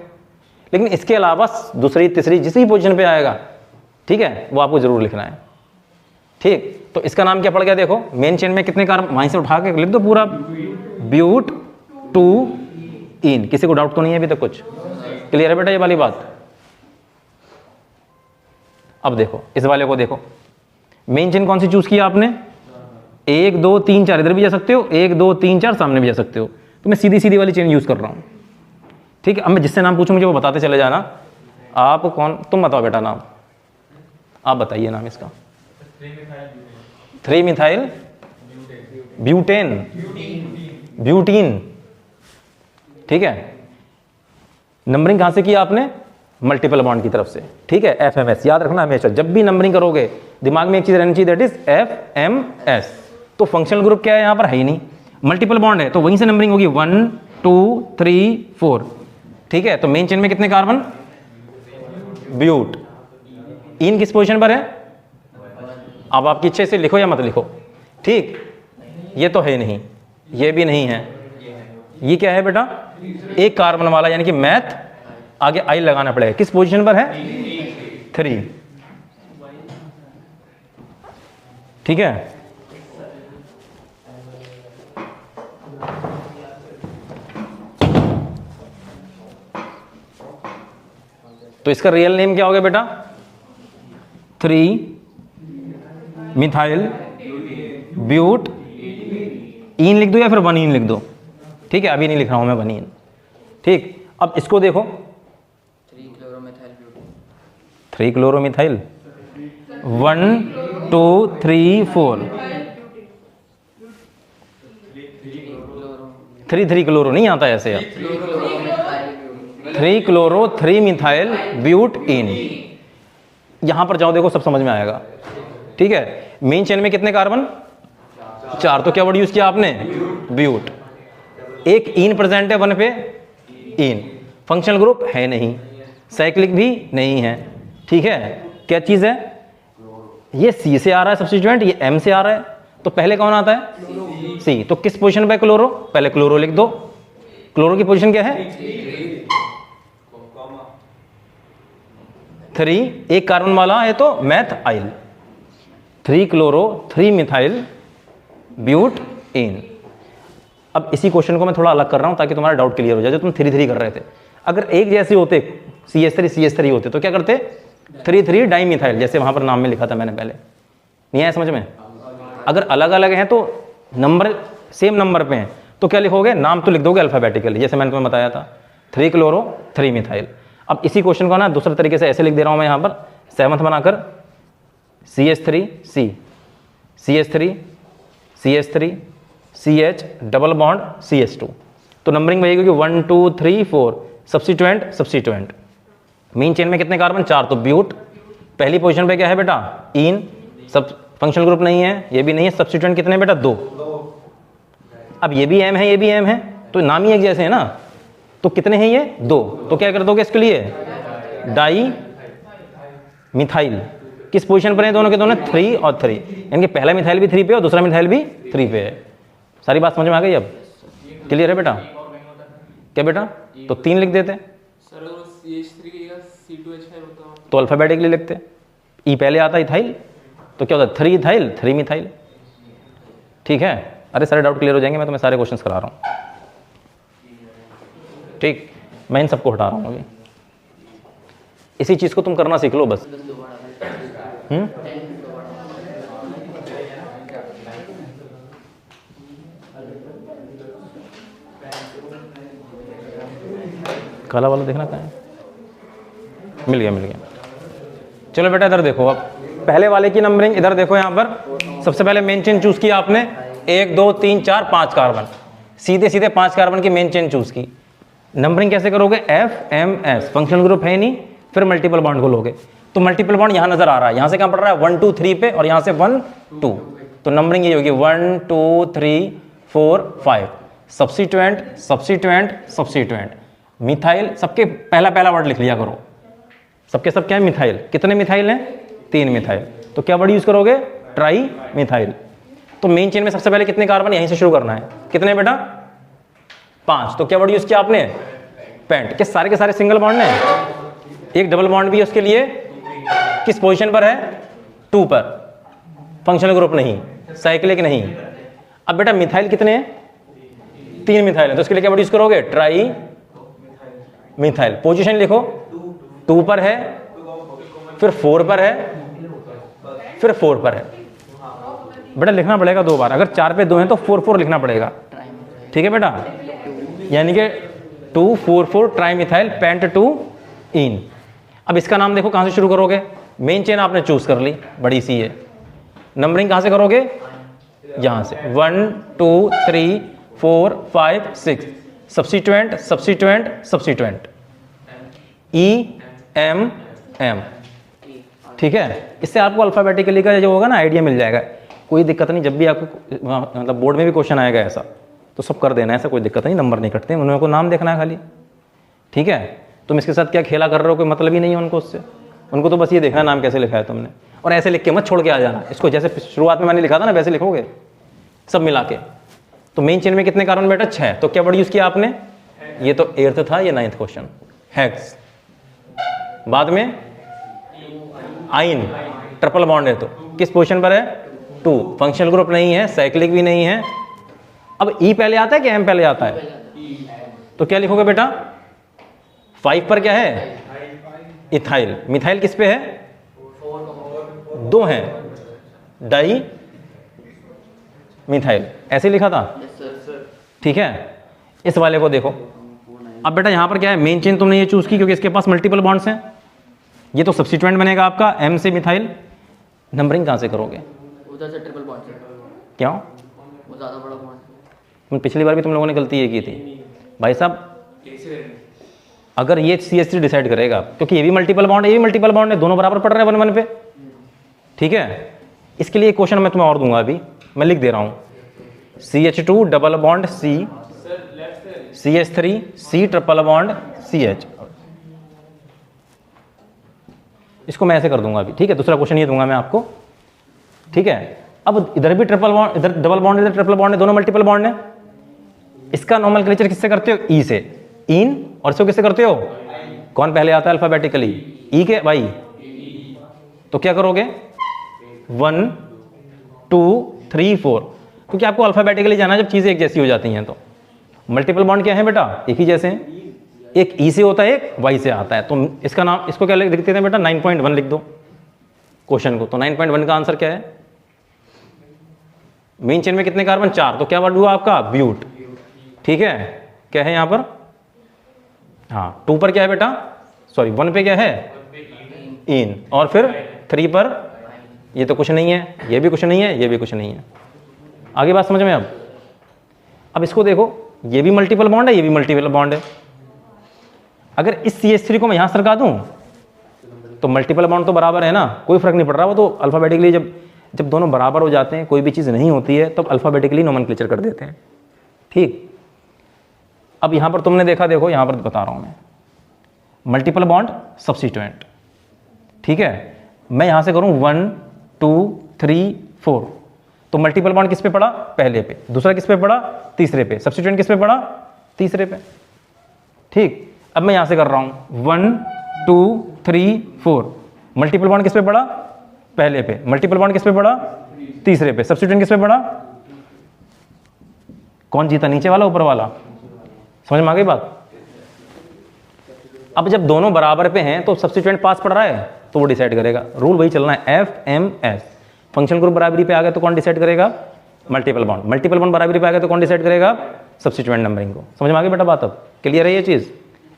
लेकिन इसके अलावा दूसरी तीसरी जिस भी पोजीशन पे आएगा, ठीक है, वो आपको जरूर लिखना है, ठीक। तो इसका नाम क्या पड़ गया, देखो मेन चेन में कितने कार्बन, वहीं से उठा के लिख दो पूरा, ब्यूट 2 इन। किसी को डाउट तो नहीं है अभी तक, कुछ क्लियर है बेटा ये वाली बात। अब देखो इस वाले को देखो, मेन चेन कौन सी चूज किया आपने, 1 2 3 4, इधर भी जा सकते हो, 1 2 3 4 सामने भी जा सकते हो, तो मैं सीधी सीधी वाली चेन यूज कर रहा हूं, ठीक है। अब मैं जिससे नाम पूछूं मुझे वो बताते चले जाना। आप कौन, तुम बताओ बेटा नाम, आप बताइए नाम इसका, 3 मिथाइल ब्यूटेन, ब्यूटीन, ठीक है। नंबरिंग कहां से किया आपने, मल्टीपल बॉन्ड की तरफ से, ठीक है। एफएमएस याद रखना हमेशा, जब भी नंबरिंग करोगे दिमाग में एक चीज रहनी चाहिए, दैट इज एफएमएस। तो फंक्शनल ग्रुप क्या है यहां पर, है ही नहीं, मल्टीपल बॉन्ड है, तो वहीं से नंबरिंग होगी 1 2 3 4, ठीक है। तो मेन चेन में कितने कार्बन, ब्यूट इन किस पोजीशन पर है, अब आपकी इच्छा से लिखो या मत लिखो, ठीक। ये तो है नहीं, ये भी नहीं है, ये क्या है बेटा, एक कार्बन वाला, यानी कि मैथ, आगे आई लगाना पड़ेगा, किस पोजीशन पर है, 3, ठीक है। तो इसका रियल नेम क्या हो गया बेटा? 3 मिथाइल ब्यूट ईन लिख दो या फिर 1 ईन लिख दो, ठीक है, अभी नहीं लिख रहा हूं मैं 1 ईन, ठीक। अब इसको देखो 3 क्लोरोमिथाइल 1 2 3 4 3 क्लोरो नहीं आता ऐसे, अब 3 क्लोरो 3 मिथाइल ब्यूट इन। यहां पर जाओ, देखो सब समझ में आएगा, ठीक है। मेन चेन में कितने कार्बन? 4, तो क्या वर्ड यूज किया आपने? ब्यूट। एक इन प्रेजेंट है 1 पे, इन। फंक्शनल ग्रुप है नहीं, साइक्लिक भी नहीं है, ठीक है। क्या चीज है? ये सी से आ रहा है सब्स्टिट्यूएंट, ये एम से आ रहा है, तो पहले कौन आता है? सी। तो किस पोजीशन पे क्लोरो? पहले क्लोरो लिख दो। क्लोरो की पोजीशन क्या है? 3, एक कार्बन वाला है तो मैथाइल, 3 क्लोरो 3 मिथाइल ब्यूट इन। अब इसी क्वेश्चन को मैं थोड़ा अलग कर रहा हूं ताकि तुम्हारा डाउट क्लियर हो जाए। जो तुम 3 कर रहे थे, अगर एक जैसे होते CH3 होते तो क्या करते? 3 डाइमिथाइल, जैसे वहां पर नाम में लिखा था मैंने पहले। नहीं आया समझ में? अगर अलग अलग हैं तो नंबर सेम नंबर पे हैं तो क्या लिखोगे? नाम तो लिख दोगे अल्फाबेटिकली, जैसे मैंने तुम्हें बताया था 3 क्लोरो 3 मिथाइल। अब इसी क्वेश्चन को ना दूसरे तरीके से ऐसे लिख दे रहा हूं मैं यहां पर, 7th बनाकर CH3 CH double bond CH2। तो नंबरिंग वही होगी 1 2 3 4, सब्स्टिट्यूएंट। मेन चेन में कितने कार्बन? 4, तो ब्यूट। पहली पोजीशन पे क्या है बेटा? इन। सब फंक्शनल ग्रुप नहीं है, ये भी नहीं है। सब्स्टिट्यूएंट कितने बेटा? 2। अब ये भी एम है, ये भी एम है, तो नाम ही एक जैसे है ना, तो कितने हैं ये? 2। तो क्या कर दोगे इसके लिए? Di methyl. किस पोजीशन पर है दोनों के दोनों? 3 और 3, यानी कि पहला मिथाइल भी 3 पे और दूसरा मिथाइल भी 3 पे है। सारी बात समझ में आ गई? अब क्लियर है बेटा? क्या बेटा? तो 3 लिख देते तो अल्फाबेटिकली लिखते। ई पहले आता इथाइल, तो क्या होता है? 3 इथाइल 3 मिथाइल, ठीक है। अरे सारे डाउट क्लियर हो जाएंगे, मैं तुम्हें सारे क्वेश्चंस करा रहा हूं, ठीक। मैं इन सबको हटा रहा हूं अभी। इसी चीज को तुम करना सीख लो बस। काला वाला देखना कहाँ है? मिल गया। चलो बेटा इधर देखो। अब पहले वाले की नंबरिंग इधर देखो, यहां पर सबसे पहले मेन चेन चूज किया आपने, 1 2 3 4 5 कार्बन, सीधे 5 कार्बन की मेन चेन चूज की। नंबरिंग कैसे करोगे? FMS, फंक्शनल ग्रुप है नहीं, फिर मल्टीपल बॉन्ड को लोगे। तो मल्टीपल बॉन्ड यहां नजर आ रहा है, यहां से कहां पड़ रहा है? 1 2 3 पे, और यहां से 1 2, तो नंबरिंग ये होगी 1 2 3 4 5। सब्स्टिट्यूएंट मिथाइल, सबके पहला वर्ड लिख लिया करो। सबके सब क्या है? मिथाइल। कितने मिथाइल हैं? 3 मिथाइल। तो क्या वर्ड यूज करोगे? Tri methyl. तो मेन चेन में सबसे पहले कितने कार्बन? यहीं से शुरू करना है। कितने बेटा? 5। तो क्या वर्ड यूज किया आपने? पेंट। के सारे सिंगल बॉन्ड है, एक डबल बॉन्ड भी है उसके लिए। किस पोजीशन पर है? 2 पर। फंक्शनल ग्रुप नहीं, साइक्लिक नहीं। अब बेटा मिथाइल कितने हैं? 3 मिथाइल है, तो उसके लिए क्या वर्ड यूज करोगे? Tri methyl. पोजीशन लिखो, 2 पर है, फिर 4 पर है, फिर 4 पर है। बेटा लिखना पड़ेगा 2 बार। अगर 4 पे 2 है तो 4 4 लिखना पड़ेगा, ठीक है बेटा। यानी कि 2 4 4 ट्राई मिथाइल पेंट 2 इन। अब इसका नाम देखो कहां से शुरू करोगे? मेन चेन आपने चूज कर ली, बड़ी सी है। नंबरिंग कहां से करोगे? यहां से 1 2 3 4 5 6। सब्स्टिट्यूएंट EMM, ठीक है। इससे आपको अल्फाबेटिकली का जो होगा ना आइडिया मिल जाएगा। कोई दिक्कत नहीं, जब भी आपको मतलब बोर्ड में भी क्वेश्चन आएगा ऐसा तो सब कर देना, ऐसा कोई दिक्कत नहीं, नंबर नहीं कटते, उन्होंने को नाम देखना है खाली, ठीक है। तुम इसके साथ क्या खेला कर रहे हो, कोई मतलब ही नहीं है उनको उससे। उनको तो बस ये देखना नाम कैसे लिखा है तुमने, और ऐसे लिख के मत छोड़ के आ जाना इसको। जैसे शुरुआत में मैंने लिखा था ना वैसे लिखोगे सब मिला के। तो मेन चेन में कितने कार्बन बेटा? 6। तो क्या वर्ड यूज किया आपने? ये तो 8th था, ये 9th क्वेश्चन, हेक्स। बाद में आइन, ट्रिपल बॉन्ड है, तो किस पोजीशन पर है? 2। फंक्शनल ग्रुप नहीं है, साइक्लिक भी नहीं है। अब ई पहले आता है कि एम पहले आता है? तो क्या लिखोगे बेटा? 5 पर क्या है? इथाइल। मिथाइल किस पे है? 2 हैं, डाई मिथाइल, ऐसे लिखा था। ठीक है, इस वाले को देखो। अब बेटा यहाँ पर क्या है, मेन चेन तुमने ये चूज की क्योंकि इसके पास मल्टीपल बॉन्ड्स हैं। ये तो सब्स्टिट्यूएंट बनेगा आपका M से मिथाइल। नंबरिंग कहाँ से करोगे? उधर से ट्रिपल बॉन्ड से। क्यों? वो ज़्यादा बड़ा बॉन्ड। पिछली बार भी तुम लोगों ने गलती ये की थी भाई साहब। अगर ये CH3 डिसाइड करेगा, क्योंकि ये भी मल्टीपल बॉन्ड है, ये भी मल्टीपल बॉन्ड है, दोनों बराबर पड़ रहे हैं 1 1 पे। ठीक है, इसके लिए क्वेश्चन मैं तुम्हें और दूंगा, अभी मैं लिख दे रहा हूँ। CH2 double bond C, CH3 C triple bond CH। इसको मैं ऐसे कर दूंगा अभी। ठीक है, दूसरा क्वेश्चन ये दूंगा मैं आपको। ठीक है, अब इधर भी ट्रिपल बॉन्ड, इधर डबल बॉन्ड, इधर ट्रिपल बॉन्ड है, दोनों मल्टीपल बॉन्ड है। इसका नोमेनक्लेचर किससे करते हो? ई से, इन। और इसको किससे करते हो? कौन पहले आता है अल्फाबेटिकली? ई के भाई। तो क्या करोगे? 1 2 3 4, क्योंकि आपको अल्फाबेटिकली जाना है जब चीजें एक जैसी हो जाती हैं। तो मल्टीपल बॉन्ड क्या है बेटा? एक ही जैसे हैं। एक ई से होता है, एक वाई से आता है। तो इसका नाम, इसको क्या लिख देते हैं बेटा? 9.1 लिख दो क्वेश्चन को। तो 9.1 का आंसर क्या है? मेन चेन में कितने कार्बन? 4। तो क्या वर्ड हुआ आपका? ब्यूट। ठीक है, क्या है यहां पर? हाँ, 2 पर क्या है बेटा? सॉरी 1 पे क्या है? इन। और फिर 3 पर ये तो कुछ नहीं है, ये भी कुछ नहीं है, ये भी कुछ नहीं है। आगे बात समझ में? अब इसको देखो, ये भी मल्टीपल बॉन्ड है, ये भी मल्टीपल बॉन्ड है। अगर इस CH3 को मैं यहां सरका दूं तो मल्टीपल बॉन्ड तो बराबर है ना, कोई फर्क नहीं पड़ रहा। वो तो अल्फाबेटिकली जब दोनों बराबर हो जाते हैं, कोई भी चीज़ नहीं होती है, तब अल्फाबेटिकली नोमेनक्लेचर कर देते हैं। ठीक, अब यहां पर तुमने देखा, देखो यहां पर बता रहा हूं मैं, मल्टीपल बॉन्ड सब्स्टिट्यूएंट। ठीक है, मैं यहां से करूं 1 2 3 4, तो मल्टीपल बॉन्ड किस पे पड़ा? पहले पे। दूसरा किस पे पड़ा? तीसरे पे। सब्स्टिट्यूएंट किस पे पड़ा? तीसरे पे। ठीक, अब मैं यहां से कर रहा हूं 1 2 3 4, मल्टीपल बॉन्ड किस पे पड़ा? पहले पे। मल्टीपल बॉन्ड किस पे पड़ा? तीसरे पे। सब्स्टिट्यूएंट किस पे पड़ा? कौन जीता, नीचे वाला ऊपर वाला? समझ में आ गई बात? अब जब दोनों बराबर पे हैं तो सब्स्टिट्यूएंट पास पड़ रहा है, तो वो डिसाइड करेगा। रूल वही चलना है, FMS। फंक्शनल ग्रुप बराबरी पे आ गया तो कौन डिसाइड करेगा? Multiple bond. मल्टीपल बॉन्ड बराबरी पे आ गया तो कौन डिसाइड करेगा? सब्स्टिट्यूएंट नंबरिंग को। समझ में आ गई बेटा बात? अब क्लियर है ये चीज?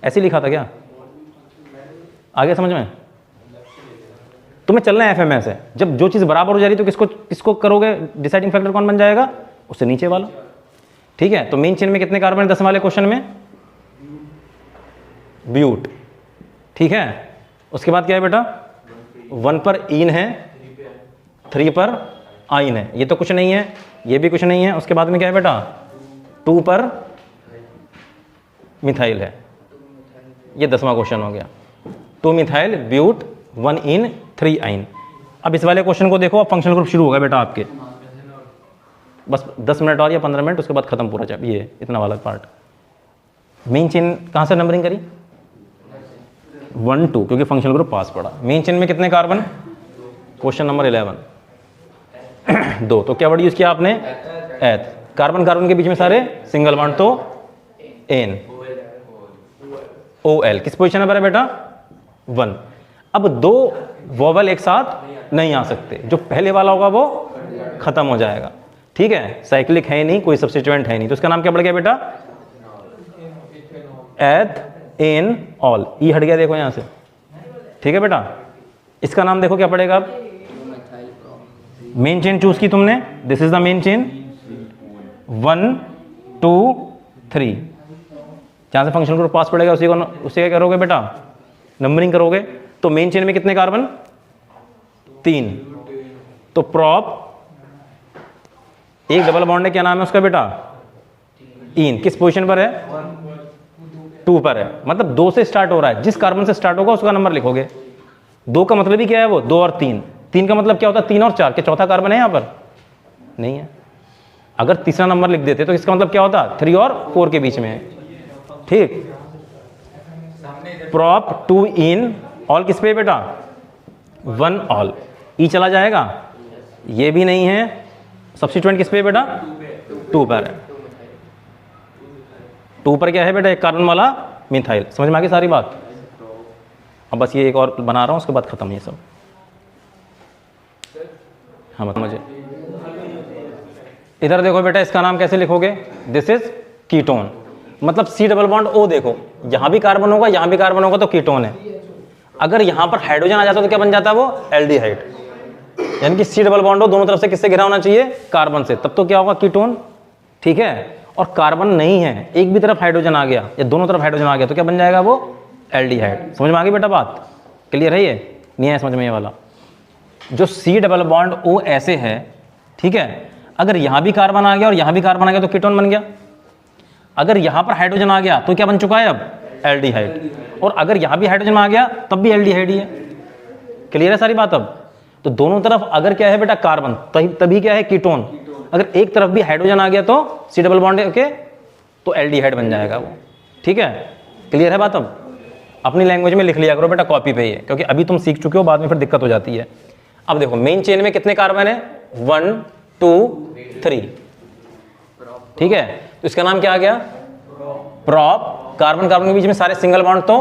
ऐसे लिखा था क्या? आगे समझ में? तुम्हें चलना है FMS है। जब जो चीज बराबर हो जा रही तो किसको करोगे? डिसाइडिंग फैक्टर कौन बन जाएगा? उससे नीचे वाला। ठीक है, तो मेन चेन में कितने कार्बन है 10 वाले क्वेश्चन में? ब्यूट। ठीक है, उसके बाद क्या है बेटा? 1 पर इन है, 3 पर आइन है। ये तो कुछ नहीं है, ये भी कुछ नहीं है। उसके बाद में क्या है बेटा? 2 पर मिथाइल है। ये 10वां क्वेश्चन हो गया। 2 मिथाइल ब्यूट 1 इन 3 आइन। अब इस वाले क्वेश्चन को देखो, अब फंक्शनल ग्रुप शुरू होगा बेटा आपके। बस 10 मिनट और या 15 मिनट, उसके बाद खत्म पूरा चैप्टर। ये इतना वाला पार्ट। मेन चेन कहां से नंबरिंग करी? 1 2, क्योंकि फंक्शनल ग्रुप पास पड़ा। मेन चेन में कितने कार्बन? Question number 11 2। तो क्या वर्ड यूज किया आपने? एथ। कार्बन कार्बन के बीच में सारे सिंगल बॉन्ड, तो N OL। किस पोजीशन पर है बेटा? 1। अब 2 वोवल एक साथ नहीं आ सकते, जो पहले वाला होगा वो खत्म हो जाएगा। ठीक है, साइक्लिक है नहीं, कोई सब्स्टिट्यूएंट है नहीं, तो इसका नाम क्या पड़ गया बेटा? एथ इन ऑल। ई हट गया देखो यहां से। ठीक है बेटा, इसका नाम देखो क्या पड़ेगा? अब मेन चेन चूज की तुमने, this is the main chain. 1 2 3, जहां से फंक्शनल ग्रुप पास पड़ेगा उसे क्या करोगे बेटा? नंबरिंग करोगे। तो मेन चेन में कितने कार्बन? 3। तो प्रॉप एक डबल बॉन्ड है, क्या नाम है उसका बेटा? इन। किस पोजीशन पर है? 2 पर है। मतलब 2 से स्टार्ट हो रहा है, जिस कार्बन से स्टार्ट होगा उसका नंबर लिखोगे। 2 का मतलब ही क्या है? वो 2 और 3। 3 का मतलब क्या होता है? 3 और 4 के चौथा कार्बन है यहां पर? नहीं है। अगर तीसरा नंबर लिख देते तो इसका मतलब क्या होता? 3 और 4 के बीच में है। ठीक, प्रॉप 2 इन ऑल किस पे बेटा? 1 ऑल। ई चला जाएगा, ये भी नहीं है। सब्स्टिट्यूएंट किस पे बेटा? 2 पर है। 2 पर क्या है बेटा? एक कार्बन वाला मिथाइल। समझ में आ गई सारी बात? अब बस ये एक और बना रहा हूँ, उसके बाद खत्म ये सब। हाँ मतलब मुझे इधर देखो बेटा, इसका नाम कैसे लिखोगे? This is ketone. मतलब सी डबल बॉन्ड ओ, देखो यहां भी कार्बन होगा, यहां भी कार्बन होगा, तो कीटोन है। अगर यहां पर हाइड्रोजन आ जाता तो क्या बन जाता है वो? एल्डिहाइड। यानी कि सी डबल बॉन्ड हो, दोनों तरफ से किससे घिरा होना चाहिए? कार्बन से, तब तो क्या होगा? कीटोन। ठीक है, और कार्बन नहीं है, एक भी तरफ हाइड्रोजन आ गया या दोनों तरफ हाइड्रोजन आ गया तो क्या बन जाएगा वो? एल्डिहाइड। समझ में आ गई बेटा बात? क्लियर है? ये नहीं है समझ में ये वाला? जो सी डबल बॉन्ड ओ ऐसे है, ठीक है, अगर यहां भी कार्बन आ गया और यहां भी कार्बन आ गया तो कीटोन बन गया। अगर यहां पर हाइड्रोजन आ गया तो क्या बन चुका है अब? एल्डिहाइड। और अगर यहां भी हाइड्रोजन आ गया तब भी एल्डिहाइड ही है। क्लियर है सारी बात? अब तो दोनों तरफ अगर क्या है बेटा? कार्बन, तभी क्या है? कीटोन। अगर एक तरफ भी हाइड्रोजन आ गया तो सी डबल बॉन्ड के तो एल्डिहाइड बन जाएगा वो। ठीक है, क्लियर है बात? अब अपनी लैंग्वेज में लिख लिया करो बेटा, कॉपी पे ही है, क्योंकि अभी तुम सीख चुके हो, बाद में फिर दिक्कत हो जाती है। अब देखो मेन चेन में कितने कार्बन है? 1 2 3। ठीक है, तो इसका नाम क्या आ गया? प्रॉप। कार्बन कार्बन के बीच में सारे सिंगल बॉन्ड तो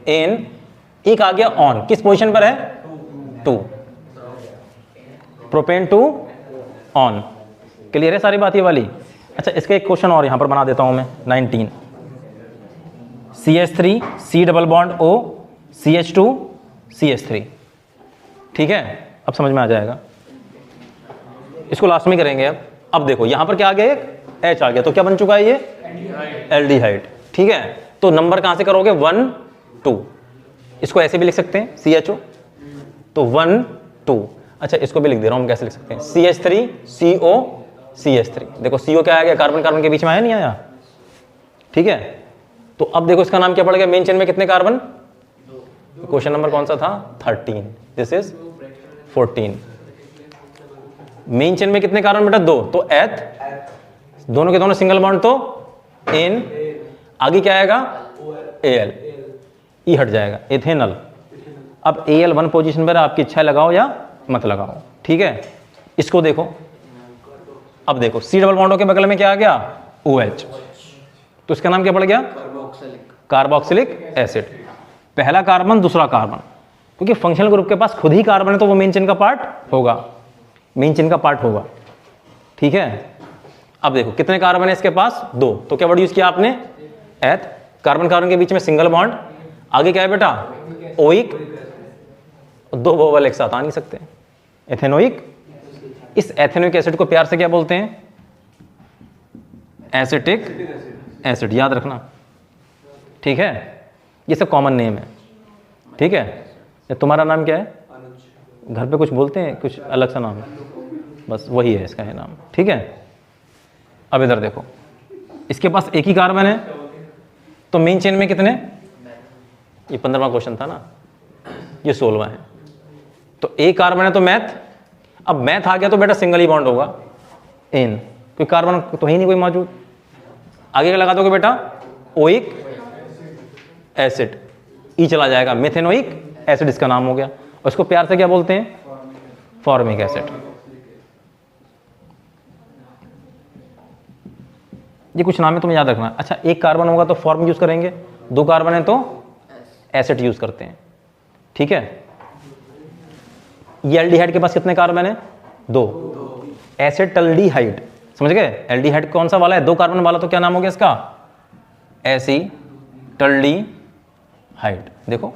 इन, एक आ गया ऑन। किस पोजीशन पर है? 2। Propane 2 on. क्लियर है सारी बात ये वाली? अच्छा, इसका एक क्वेश्चन और यहां पर बना देता हूं मैं, 19। CH3 C double bond O CH2 CH3। ठीक है, अब समझ में आ जाएगा। इसको लास्ट में करेंगे। अब देखो यहां पर क्या आ गया? एक H आ गया, तो क्या बन चुका है ये? एल्डिहाइड। ठीक है, तो नंबर कहां से करोगे? 1 2। इसको ऐसे भी लिख सकते हैं CHO, तो 1 2। अच्छा, इसको भी लिख दे रहा हूं, हम कैसे लिख सकते हैं? CH3 CO CH3। देखो CO क्या आ गया? कार्बन कार्बन के बीच में आया, नहीं आया? ठीक है, तो अब देखो इसका नाम क्या पड़ गया? मेन चेन में कितने कार्बन? क्वेश्चन नंबर कौन सा था? 13। This is 14। मेन चेन में कितने कार्बन बेटा? 2, तो एथ। दोनों के दोनों सिंगल बॉन्ड तो इन। आगे क्या आएगा? Al। ई हट जाएगा, इथेनॉल। अब Al 1 पोजीशन पर, आपकी इच्छा लगाओ या मत लगाओ। ठीक है, इसको देखो। अब देखो सी डबल बॉन्डों के बगल में क्या आ गया? OH। तो इसका नाम क्या पड़ गया? Carboxylic acid. पहला कार्बन दूसरा कार्बन, क्योंकि फंक्शनल ग्रुप के पास खुद ही कार्बन है तो वो मेन चेन का पार्ट होगा, मेन चेन का पार्ट होगा। ठीक है, अब देखो कितने कार्बन है इसके पास? 2, तो क्या वर्ड यूज किया आपने? एथ। कार्बन कार्बन के बीच में सिंगल बॉन्ड। आगे क्या है बेटा? ओइक। 2 वोवल एक साथ आ नहीं सकते, एथेनोइक। इस एथेनोइक एसिड को प्यार से क्या बोलते हैं? Acetic acid. याद रखना, ठीक है? ये सब कॉमन नेम है। ठीक है, तुम्हारा नाम क्या है? घर पे कुछ बोलते हैं, कुछ अलग सा नाम है? बस वही है इसका है नाम। ठीक है, अब इधर देखो, इसके पास एक ही कार्बन है, तो मेन चेन में कितने? ये 15वां क्वेश्चन था ना, ये 16वां है। तो एक कार्बन है तो मैथ। अब मैथ आ गया तो बेटा सिंगल ही बॉन्ड होगा, इन, कोई कार्बन तो है ही नहीं कोई मौजूद। आगे क्या लगा दोगे बेटा? Oic acid. ई चला जाएगा, मेथेनोइक एसिड इसका नाम हो गया। और इसको प्यार से क्या बोलते हैं? Formic acid. ये कुछ नाम है, तुम्हें याद रखना। अच्छा, एक कार्बन होगा तो फॉर्म यूज करेंगे, 2 कार्बन है तो एसिड यूज करते हैं। ठीक है, ये एल्डिहाइड के पास कितने कार्बन है? 2। एसिटल्डिहाइड, समझ गए? एल्डिहाइड कौन सा वाला है? 2 कार्बन वाला, तो क्या नाम हो गया इसका? एसिटल्डिहाइड। देखो,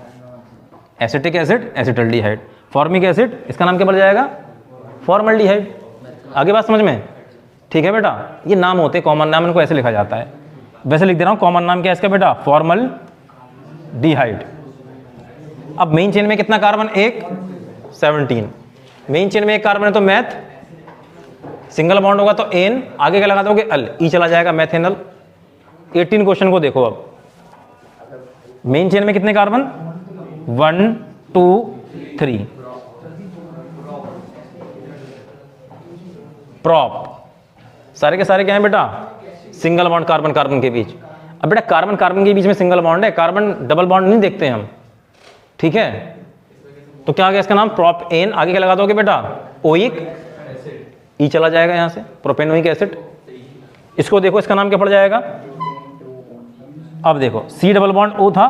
acetic acid acetaldehyde, formic acid, इसका नाम क्या पड़ जाएगा? फॉर्मल्डिहाइड। आगे बात समझ में? ठीक है बेटा, ये नाम होते कॉमन नाम, इनको ऐसे लिखा जाता है। वैसे लिख दे रहा हूं, कॉमन नाम क्या है इसका बेटा? फॉर्मल्डिहाइड। अब मेन चेन में कितना कार्बन? 1 17। मेन चेन में एक कार्बन है तो मैथ, सिंगल बॉन्ड होगा तो एन, आगे क्या लगा दोगे? अल, ई चला जाएगा, मैथेनल। 18 क्वेश्चन को देखो। अब मेन चेन में कितने कार्बन? 1 2 3। प्रॉप, सारे के सारे क्या है बेटा? सिंगल बॉन्ड कार्बन कार्बन के बीच। अब बेटा कार्बन कार्बन के बीच में सिंगल बॉन्ड है, कार्बन डबल बॉन्ड नहीं देखते हम। ठीक है, तो क्या आ गया इसका नाम? Propane. आगे क्या लगा दोगे बेटा? ओइक, ई चला जाएगा यहां से, प्रोपेनोइक एसिड। इसको देखो, इसका नाम क्या पड़ जाएगा? अब देखो सी डबल बॉन्ड ओ था,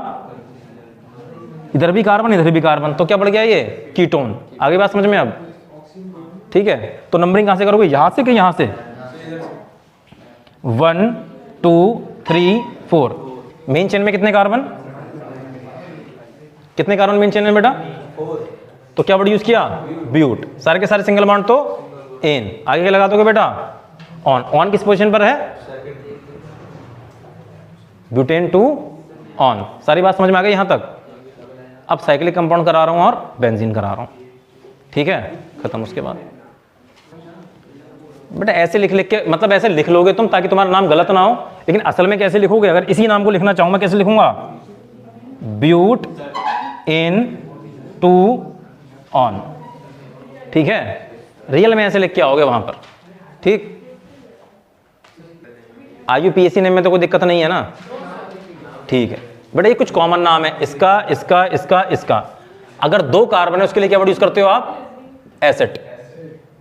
इधर भी कार्बन इधर भी कार्बन, तो क्या बढ़ गया ये कीटोन। आगे बात समझ में अब, ठीक है। तो नंबरिंग कहां से करोगे, यहां से कि यहां से, 1 2 3 4। मेन चेन में कितने कार्बन, कितने कार्बन मेन चेन में बेटा, तो क्या वर्ड यूज किया, ब्यूट। सारे के सारे सिंगल बॉन्ड तो एन। आगे क्या लगा दोगे बेटा, ऑन। ऑन किस पोजीशन पर है, ब्यूटेन टू ऑन। सारी बात समझ में आ गई यहां तक। अब साइक्लिक कंपाउंड करा रहा हूं और बेंजीन करा रहा हूं, ठीक है, खत्म। उसके बाद बेटा ऐसे लिख लिख के, मतलब ऐसे लिख लोगे तुम ताकि तुम्हारा नाम गलत ना हो, लेकिन असल में कैसे लिखोगे, अगर इसी नाम को लिखना चाहूं मैं कैसे लिखूंगा, ब्यूट इन टू ऑन, ठीक है। रियल में ऐसे लिख के आओगे वहां पर, ठीक। IUPAC नेम में तो कोई दिक्कत नहीं है ना, ठीक है। बेटा ये कुछ कॉमन नाम है, इसका इसका इसका इसका। अगर 2 कार्बन है उसके लिए क्या वर्ड यूज करते हो आप, एसिड,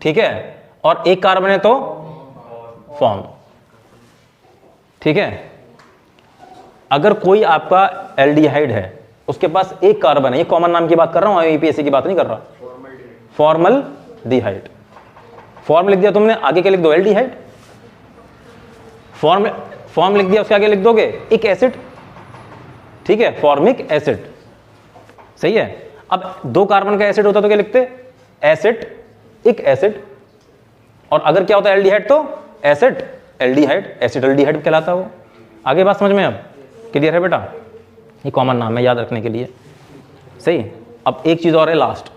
ठीक है। और 1 कार्बन है तो फॉर्म, ठीक है। अगर कोई आपका एल्डिहाइड है उसके पास 1 कार्बन है, ये कॉमन नाम की बात कर रहा हूं, IUPAC की बात नहीं कर रहा, फॉर्मल डिहाइड। फॉर्म लिख दिया तुमने, आगे क्या लिख दो, एल्डिहाइड। फॉर्म लिख दिया, उसके आगे लिख दोगे एक एसिड, ठीक है, फॉर्मिक एसिड, सही है। अब 2 कार्बन का एसिड होता तो क्या लिखते, एसिड एक एसिड। और अगर क्या होता है एल्डिहाइड तो एसिड एल्डिहाइड, एसिड एल्डिहाइड कहलाता है वो। आगे बात समझ में अब क्लियर है बेटा, ये कॉमन नाम है याद रखने के लिए, सही। अब एक चीज और है लास्ट,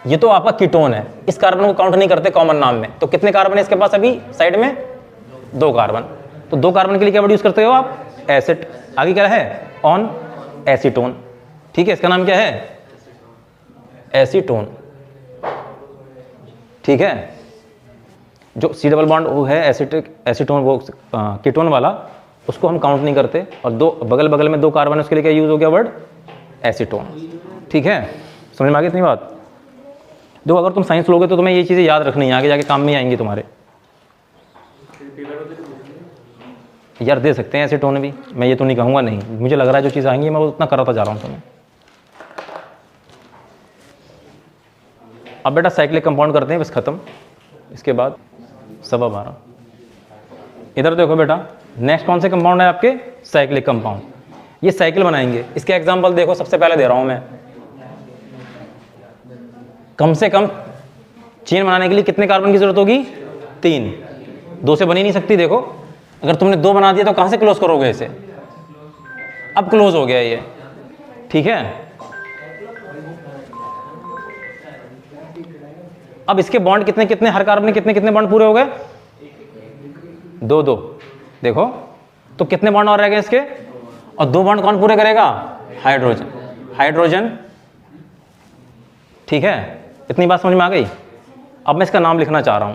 ये तो आपका कीटोन है, इस कार्बन को काउंट नहीं करते कॉमन नाम में। तो कितने कार्बन है इसके पास अभी साइड में, 2 कार्बन। तो 2 कार्बन के लिए क्या वर्ड यूज करते हो आप, एसिड। आगे क्या है, ऑन, एसीटोन, ठीक है। इसका नाम क्या है, एसीटोन, ठीक है। जो C डबल बॉन्ड वो है एसिटिक एसीटोन, वो कीटोन वाला, उसको हम काउंट नहीं करते। और 2 बगल बगल में 2 कार्बन है, उसके लिए क्या यूज हो गया वर्ड, एसीटोन, ठीक है। समझ में आ गई इतनी बात। देखो अगर तुम साइंस लोगे तो तुम्हें ये चीजें याद रखनी है, आगे जाके काम में आएंगी तुम्हारे। यार दे सकते हैं एसीटोन भी, मैं ये तो नहीं कहूंगा नहीं, मुझे लग रहा है जो चीज़ आएंगी मैं वो उतना कराता जा रहा हूँ तुम्हें। अब बेटा साइक्लिक कंपाउंड करते हैं, बस खत्म। इसके बाद 12:15। इधर देखो बेटा, नेक्स्ट कौन से कंपाउंड है आपके, साइक्लिक कंपाउंड। ये साइकिल बनाएंगे, इसके एग्जांपल देखो, सबसे पहले दे रहा हूं मैं। कम से कम चेन बनाने के लिए कितने कार्बन की जरूरत होगी, 3। 2 से बनी नहीं सकती। देखो अगर तुमने 2 बना दिया तो कहां से क्लोज करोगे इसे, अब क्लोज हो गया ये, ठीक है। अब इसके बॉन्ड कितने कितने, हर कार्बन में कितने कितने बॉन्ड पूरे हो गए, 2-2। देखो तो कितने बॉन्ड और रह गए इसके, और 2 बॉन्ड कौन पूरे करेगा, हाइड्रोजन, हाइड्रोजन, ठीक है। इतनी बात समझ में आ गई। अब मैं इसका नाम लिखना चाह रहा हूं,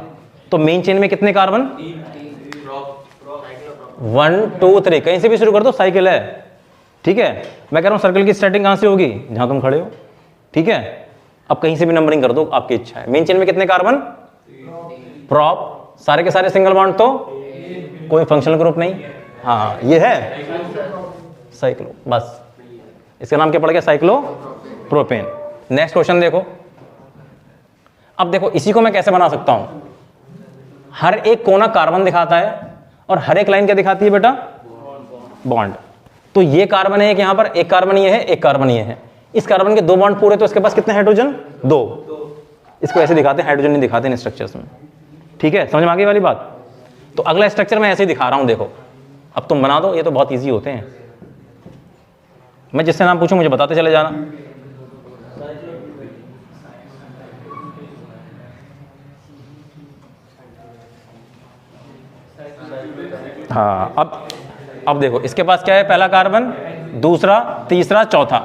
तो मेन चेन में कितने कार्बन, 1 2 3, कहीं से भी शुरू कर दो, साइकिल है, ठीक है। मैं कह रहा हूं सर्कल की स्टार्टिंग कहां से होगी, जहां तुम खड़े हो, ठीक है। अब कहीं से भी नंबरिंग कर दो, आपकी इच्छा है। मेन चेन में कितने कार्बन, प्रॉप, सारे के सारे सिंगल बॉन्ड तो कोई फंक्शनल ग्रुप नहीं, हाँ ये है साइक्लो, बस इसका नाम क्या पड़ गया, साइक्लो प्रोपेन। नेक्स्ट क्वेश्चन देखो। अब देखो इसी को मैं कैसे बना सकता हूं, हर एक कोना कार्बन दिखाता है और हर एक लाइन क्या दिखाती है बेटा, बॉन्ड। तो ये कार्बन है एक, यहां पर एक कार्बन ये है, एक कार्बन ये है। इस कार्बन के 2 बॉन्ड पूरे, तो इसके पास कितने हाइड्रोजन, 2। इसको ऐसे दिखाते हैं, हाइड्रोजन नहीं दिखाते इन स्ट्रक्चर्स में, ठीक है। समझ में आ गई वाली बात। तो अगला स्ट्रक्चर मैं ऐसे ही दिखा रहा हूं, देखो अब तुम बना दो, ये तो बहुत इजी होते हैं। मैं जिससे नाम पूछूं मुझे बताते चले जाना। हाँ अब देखो इसके पास क्या है, पहला कार्बन, दूसरा, तीसरा, चौथा।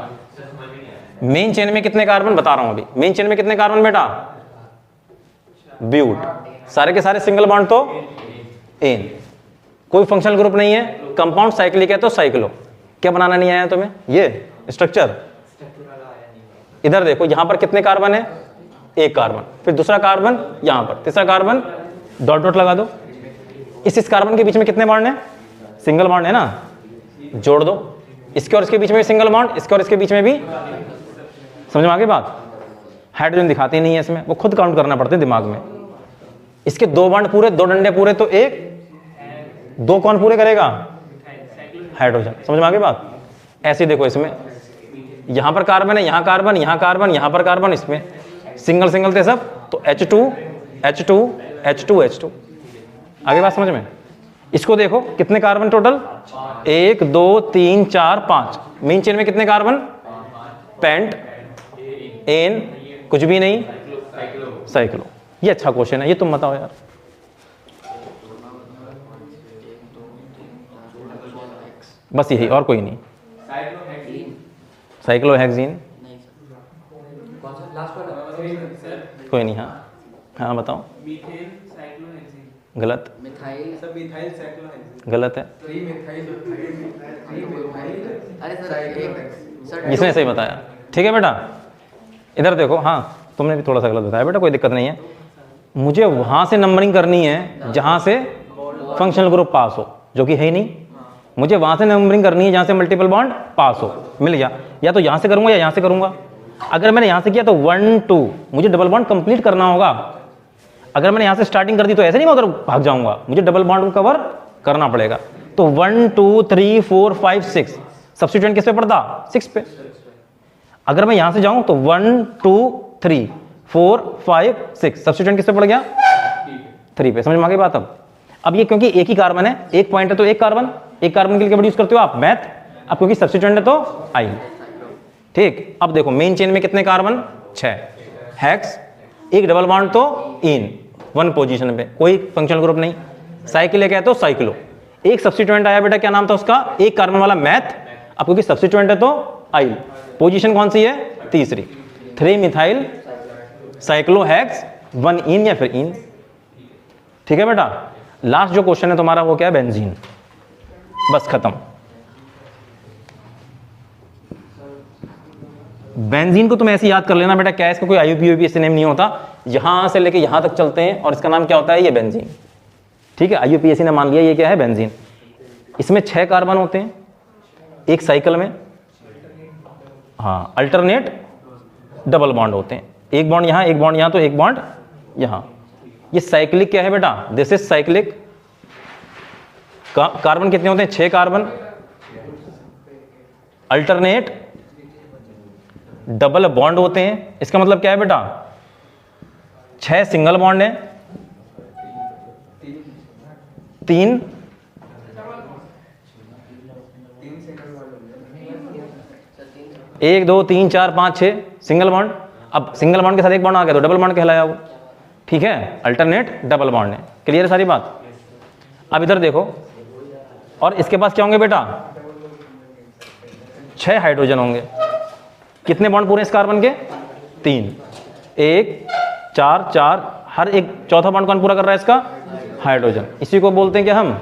मेन चेन में कितने कार्बन बता रहा हूं अभी, मेन चेन में कितने कार्बन बेटा, ब्यूट, सारे के सारे सिंगल बॉन्ड तो एन, कोई फंक्शनल ग्रुप नहीं है, कंपाउंड साइक्लिक है तो साइक्लो। क्या बनाना नहीं आया तुम्हें, ये स्ट्रक्चर। इधर देखो यहां पर कितने कार्बन है, एक कार्बन, फिर दूसरा कार्बन यहां पर, तीसरा कार्बन, डॉट डॉट लगा दो। इस कार्बन के बीच में कितने बॉन्ड है, सिंगल बॉन्ड है ना, जोड़ दो, इसके और इसके बीच में भी सिंगल बॉन्ड, इसके और इसके बीच में भी। समझ में आ गई बात? हाइड्रोजन दिखाते नहीं है इसमें, वो खुद काउंट करना पड़ते हैं दिमाग में। इसके 2 बॉन्ड पूरे, 2 डंडे पूरे, तो 1 2 कौन पूरे करेगा? हाइड्रोजन। समझ में आ गई बात? ऐसे देखो, इसमें यहां पर कार्बन है, यहां कार्बन, यहां कार्बन, यहां पर कार्बन, इसमें सिंगल सिंगल थे सब, तो H2 H2 H2 H2। आगे बात समझ में? इसको देखो कितने कार्बन टोटल, 1 2 3 4 5। मेन चेन में कितने कार्बन? पेंट, एन, कुछ भी नहीं, साइक्लो। ये अच्छा क्वेश्चन है, ये तुम बताओ यार। बस यही, और कोई नहीं। साइक्लोहेक्सीन, नहीं सर। कौन सा लास्ट वाला? कोई नहीं। हाँ हाँ बताओ। Methane cyclohexene. गलत, मिथाइल। सब मिथाइल साइक्लोहेक्सीन। गलत है। 3 मिथाइल अरे सर एक सर इसने सही बताया। ठीक है बेटा, इधर देखो। हाँ तुमने भी थोड़ा सा गलत बताया बेटा, कोई दिक्कत नहीं है। मुझे वहां से नंबरिंग करनी है जहां से फंक्शनल ग्रुप पास हो, जो कि है ही नहीं। मुझे वहां से नंबरिंग करनी है जहां से मल्टीपल बॉन्ड पास हो। मिल गया, या तो यहां से करूंगा या यहां से करूंगा। अगर मैंने यहां से किया तो 1 2, मुझे डबल बॉन्ड कंप्लीट करना होगा। अगर मैंने यहां से स्टार्टिंग कर दी तो ऐसे नहीं मैं भाग जाऊंगा, मुझे डबल बॉन्ड को कवर करना पड़ेगा। तो 1 2 3 4 5 6 सब्स्टिट्यूएंट किस पे पड़ता? 6 पे। अगर मैं यहां से जाऊं तो 1 2 3 4 5 6 सब्स्टिट्यूएंट किस पे पड़ गया? 3 पे। समझ में आ गई बात? अब ये क्योंकि एक ही कार्बन है, एक पॉइंट है, तो एक कार्बन के लिए यूज करते हो आप मैथ। अब क्योंकि सब्स्टिट्यूएंट है तो आई। ठीक, अब देखो मेन चेन में कितने कार्बन? 6 हेक्स, एक डबल बॉन्ड तो इन 1 पोजीशन पे, कोई फंक्शनल ग्रुप नहीं। साइक्लिक है तो साइक्लो। एक सब्स्टिट्यूएंट आया बेटा, क्या नाम था उसका? एक कार्बन वाला मैथ। अब क्योंकि सब्स्टिट्यूएंट है तो आइल। पोजीशन कौन सी है? तीसरी। 3 मिथाइल साइक्लोहेक्स 1 इन या फिर इन। ठीक है बेटा, लास्ट जो क्वेश्चन है तुम्हारा वो क्या है? बेंजीन। बस खत्म। बेंजीन को तुम ऐसे याद कर लेना बेटा, क्या है इसका कोई IUPAC नेम नहीं होता। यहां से लेके यहां तक चलते हैं और इसका नाम क्या होता है? ये बेंजीन। ठीक है, IUPAC ने मान लिया ये क्या है? बेंजीन। इसमें 6 कार्बन होते हैं एक साइकिल में। हाँ, अल्टरनेट डबल बॉन्ड होते हैं, एक बॉन्ड यहां, एक बॉन्ड यहां, तो एक बॉन्ड यहां। ये साइक्लिक क्या है बेटा? This is cyclic. कार्बन कितने होते हैं? 6 कार्बन। अल्टरनेट डबल बॉन्ड होते हैं। इसका मतलब क्या है बेटा? 6 सिंगल बॉन्ड है, 3 1 2 3 4 5 6 सिंगल बॉन्ड। अब सिंगल बॉन्ड के साथ एक बॉन्ड आ गया तो डबल बॉन्ड कहलाया वो। ठीक है, अल्टरनेट डबल बॉन्ड है। क्लियर है सारी बात? अब इधर देखो, और इसके पास क्या होंगे बेटा? 6 हाइड्रोजन होंगे। कितने बॉन्ड पूरे इस कार्बन के? 3 1 4 4, हर एक चौथा बॉन्ड कौन पूरा कर रहा है इसका? हाइड्रोजन। इसी को बोलते हैं कि हम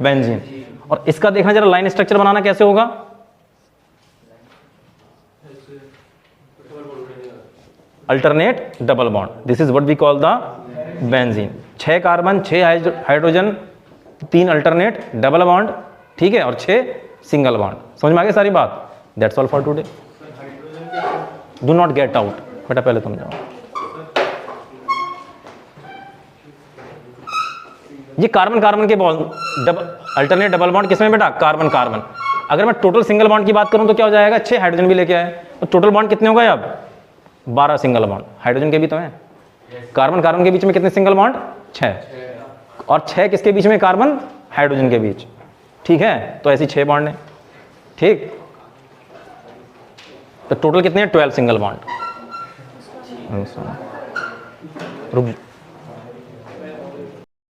बेंजीन। और इसका देखना जरा, लाइन स्ट्रक्चर बनाना कैसे होगा? Alternate double bond, this is what we call the benzene. 6 carbon, 6 hydrogen, 3 alternate double bond, ठीक है, और 6 सिंगल बॉन्ड। समझ में आ गई सारी बात? That's all for today. Do not get out बेटा, पहले तुम जाओ। ये कार्बन कार्बन के बॉन्ड अल्टरनेट डबल बॉन्ड किसमें बेटा? Carbon carbon. अगर मैं टोटल सिंगल बॉन्ड की बात करूं तो क्या हो जाएगा? 6 हाइड्रोजन भी लेके आए तो टोटल बॉन्ड कितने हो गए? अब 12 सिंगल बॉन्ड। हाइड्रोजन के भी तो हैं। कार्बन कार्बन के बीच में कितने सिंगल बॉन्ड? 6। और 6 किसके बीच में? कार्बन हाइड्रोजन के बीच। ठीक है, तो ऐसी 6 बॉन्ड है। ठीक, तो टोटल कितने हैं? 12 सिंगल बॉन्ड। रुक